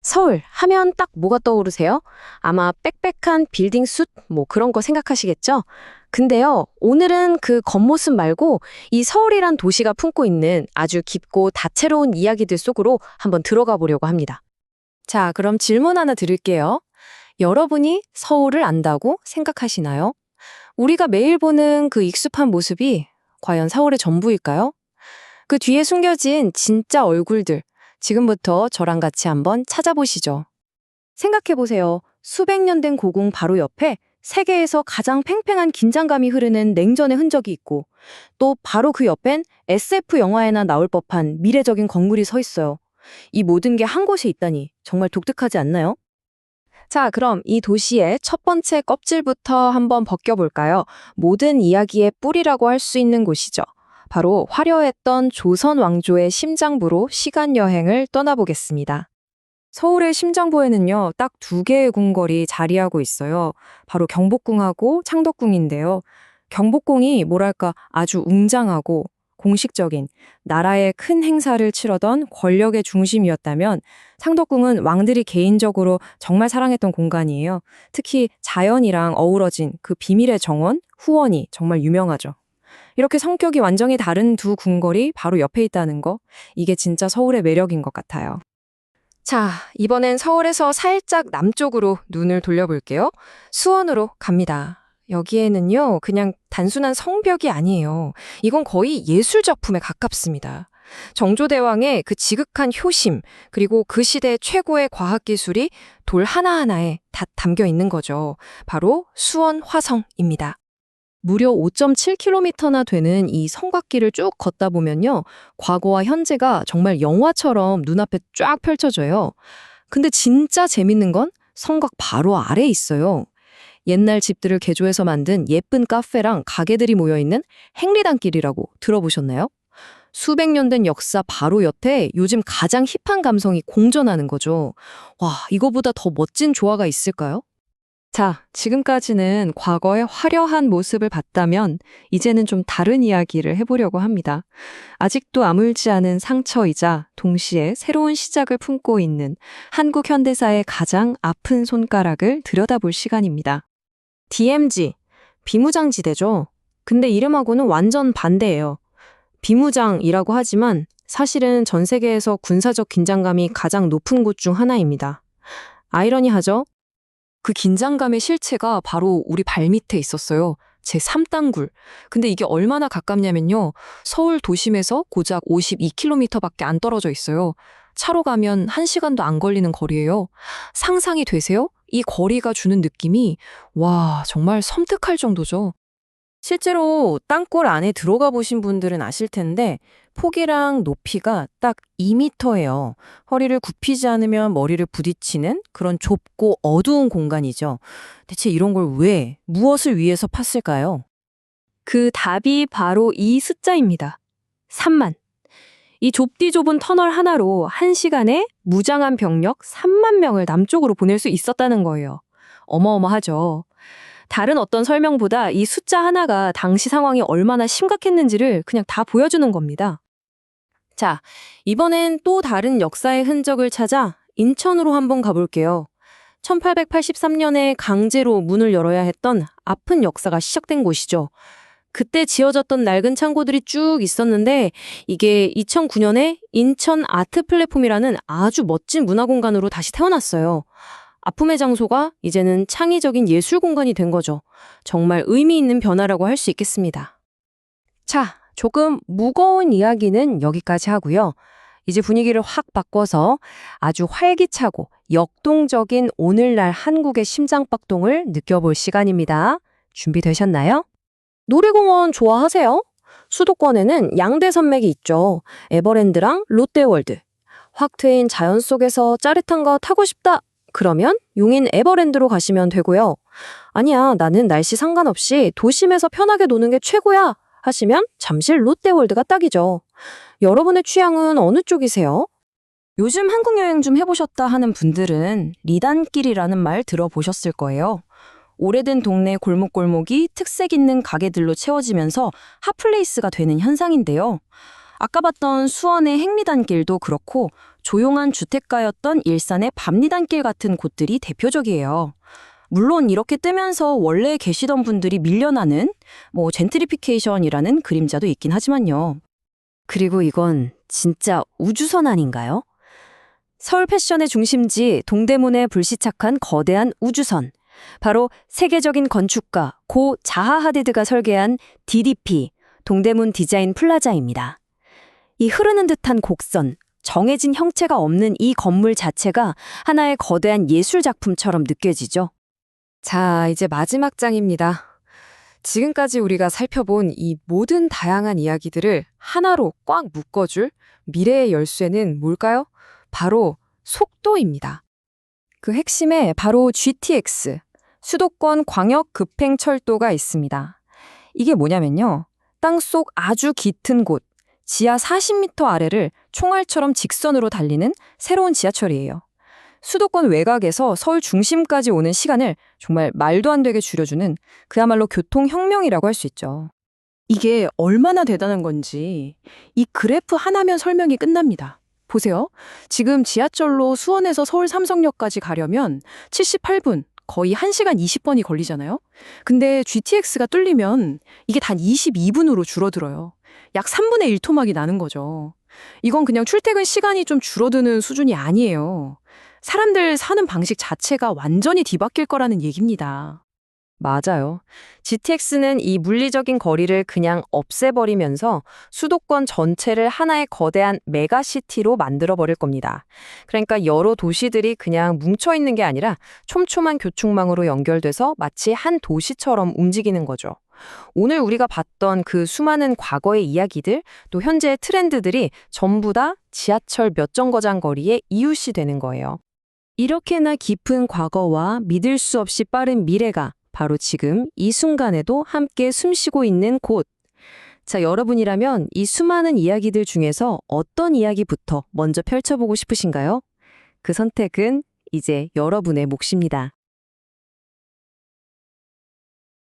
서울 하면 딱 뭐가 떠오르세요? 아마 빽빽한 빌딩 숲 뭐 그런 거 생각하시겠죠? 근데요, 오늘은 그 겉모습 말고 이 서울이란 도시가 품고 있는 아주 깊고 다채로운 이야기들 속으로 한번 들어가 보려고 합니다. 자, 그럼 질문 하나 드릴게요. 여러분이 서울을 안다고 생각하시나요? 우리가 매일 보는 그 익숙한 모습이 과연 서울의 전부일까요? 그 뒤에 숨겨진 진짜 얼굴들, 지금부터 저랑 같이 한번 찾아보시죠. 생각해보세요. 수백 년 된 고궁 바로 옆에 세계에서 가장 팽팽한 긴장감이 흐르는 냉전의 흔적이 있고, 또 바로 그 옆엔 SF 영화에나 나올 법한 미래적인 건물이 서 있어요. 이 모든 게 한 곳에 있다니 정말 독특하지 않나요? 자, 그럼 이 도시의 첫 번째 껍질부터 한번 벗겨볼까요? 모든 이야기의 뿌리라고 할 수 있는 곳이죠. 바로 화려했던 조선 왕조의 심장부로 시간 여행을 떠나보겠습니다. 서울의 심장부에는요, 딱 두 개의 궁궐이 자리하고 있어요. 바로 경복궁하고 창덕궁인데요. 경복궁이 뭐랄까 아주 웅장하고 공식적인 나라의 큰 행사를 치러던 권력의 중심이었다면 창덕궁은 왕들이 개인적으로 정말 사랑했던 공간이에요. 특히 자연이랑 어우러진 그 비밀의 정원, 후원이 정말 유명하죠. 이렇게 성격이 완전히 다른 두 궁궐이 바로 옆에 있다는 거, 이게 진짜 서울의 매력인 것 같아요. 자, 이번엔 서울에서 살짝 남쪽으로 눈을 돌려볼게요. 수원으로 갑니다. 여기에는요, 그냥 단순한 성벽이 아니에요. 이건 거의 예술 작품에 가깝습니다. 정조대왕의 그 지극한 효심, 그리고 그 시대 최고의 과학기술이 돌 하나하나에 다 담겨 있는 거죠. 바로 수원 화성입니다. 무려 5.7km나 되는 이 성곽길을 쭉 걷다 보면요. 과거와 현재가 정말 영화처럼 눈앞에 쫙 펼쳐져요. 근데 진짜 재밌는 건 성곽 바로 아래에 있어요. 옛날 집들을 개조해서 만든 예쁜 카페랑 가게들이 모여있는 행리단길이라고 들어보셨나요? 수백 년 된 역사 바로 옆에 요즘 가장 힙한 감성이 공존하는 거죠. 와, 이거보다 더 멋진 조화가 있을까요? 자, 지금까지는 과거의 화려한 모습을 봤다면 이제는 좀 다른 이야기를 해보려고 합니다. 아직도 아물지 않은 상처이자 동시에 새로운 시작을 품고 있는 한국 현대사의 가장 아픈 손가락을 들여다볼 시간입니다. DMZ, 비무장지대죠. 근데 이름하고는 완전 반대예요. 비무장이라고 하지만 사실은 전 세계에서 군사적 긴장감이 가장 높은 곳 중 하나입니다. 아이러니하죠? 그 긴장감의 실체가 바로 우리 발밑에 있었어요. 제 3단굴. 근데 이게 얼마나 가깝냐면요. 서울 도심에서 고작 52km밖에 안 떨어져 있어요. 차로 가면 1시간도 안 걸리는 거리예요. 상상이 되세요? 이 거리가 주는 느낌이 와, 정말 섬뜩할 정도죠. 실제로 땅굴 안에 들어가 보신 분들은 아실 텐데 폭이랑 높이가 딱 2m예요. 허리를 굽히지 않으면 머리를 부딪히는 그런 좁고 어두운 공간이죠. 대체 이런 걸 왜, 무엇을 위해서 팠을까요? 그 답이 바로 이 숫자입니다. 3만. 이 좁디 좁은 터널 하나로 1시간에 무장한 병력 3만 명을 남쪽으로 보낼 수 있었다는 거예요. 어마어마하죠. 다른 어떤 설명보다 이 숫자 하나가 당시 상황이 얼마나 심각했는지를 그냥 다 보여주는 겁니다. 자, 이번엔 또 다른 역사의 흔적을 찾아 인천으로 한번 가볼게요. 1883년에 강제로 문을 열어야 했던 아픈 역사가 시작된 곳이죠. 그때 지어졌던 낡은 창고들이 쭉 있었는데 이게 2009년에 인천 아트 플랫폼이라는 아주 멋진 문화공간으로 다시 태어났어요. 아픔의 장소가 이제는 창의적인 예술 공간이 된 거죠. 정말 의미 있는 변화라고 할 수 있겠습니다. 자, 조금 무거운 이야기는 여기까지 하고요. 이제 분위기를 확 바꿔서 아주 활기차고 역동적인 오늘날 한국의 심장박동을 느껴볼 시간입니다. 준비되셨나요? 놀이공원 좋아하세요? 수도권에는 양대 산맥이 있죠. 에버랜드랑 롯데월드. 확 트인 자연 속에서 짜릿한 거 타고 싶다. 그러면 용인 에버랜드로 가시면 되고요. 아니야, 나는 날씨 상관없이 도심에서 편하게 노는 게 최고야 하시면 잠실 롯데월드가 딱이죠. 여러분의 취향은 어느 쪽이세요? 요즘 한국 여행 좀 해보셨다 하는 분들은 리단길이라는 말 들어보셨을 거예요. 오래된 동네 골목골목이 특색 있는 가게들로 채워지면서 핫플레이스가 되는 현상인데요. 아까 봤던 수원의 행리단길도 그렇고 조용한 주택가였던 일산의 밤리단길 같은 곳들이 대표적이에요. 물론 이렇게 뜨면서 원래 계시던 분들이 밀려나는 젠트리피케이션이라는 그림자도 있긴 하지만요. 그리고 이건 진짜 우주선 아닌가요? 서울 패션의 중심지 동대문에 불시착한 거대한 우주선. 바로 세계적인 건축가 고 자하 하디드가 설계한 DDP, 동대문 디자인 플라자입니다. 이 흐르는 듯한 곡선, 정해진 형체가 없는 이 건물 자체가 하나의 거대한 예술 작품처럼 느껴지죠. 자, 이제 마지막 장입니다. 지금까지 우리가 살펴본 이 모든 다양한 이야기들을 하나로 꽉 묶어줄 미래의 열쇠는 뭘까요? 바로 속도입니다. 그 핵심에 바로 GTX, 수도권 광역 급행철도가 있습니다. 이게 뭐냐면요. 땅속 아주 깃은 곳, 지하 40m 아래를 총알처럼 직선으로 달리는 새로운 지하철이에요. 수도권 외곽에서 서울 중심까지 오는 시간을 정말 말도 안 되게 줄여주는 그야말로 교통혁명이라고 할 수 있죠. 이게 얼마나 대단한 건지 이 그래프 하나면 설명이 끝납니다. 보세요. 지금 지하철로 수원에서 서울 삼성역까지 가려면 78분, 거의 1시간 20분이 걸리잖아요. 근데 GTX가 뚫리면 이게 단 22분으로 줄어들어요. 약 3분의 1 토막이 나는 거죠. 이건 그냥 출퇴근 시간이 좀 줄어드는 수준이 아니에요. 사람들 사는 방식 자체가 완전히 뒤바뀔 거라는 얘기입니다. 맞아요. GTX는 이 물리적인 거리를 그냥 없애버리면서 수도권 전체를 하나의 거대한 메가시티로 만들어버릴 겁니다. 그러니까 여러 도시들이 그냥 뭉쳐있는 게 아니라 촘촘한 교통망으로 연결돼서 마치 한 도시처럼 움직이는 거죠. 오늘 우리가 봤던 그 수많은 과거의 이야기들, 또 현재의 트렌드들이 전부 다 지하철 몇 정거장 거리의 이웃이 되는 거예요. 이렇게나 깊은 과거와 믿을 수 없이 빠른 미래가 바로 지금 이 순간에도 함께 숨쉬고 있는 곳. 자, 여러분이라면 이 수많은 이야기들 중에서 어떤 이야기부터 먼저 펼쳐보고 싶으신가요? 그 선택은 이제 여러분의 몫입니다.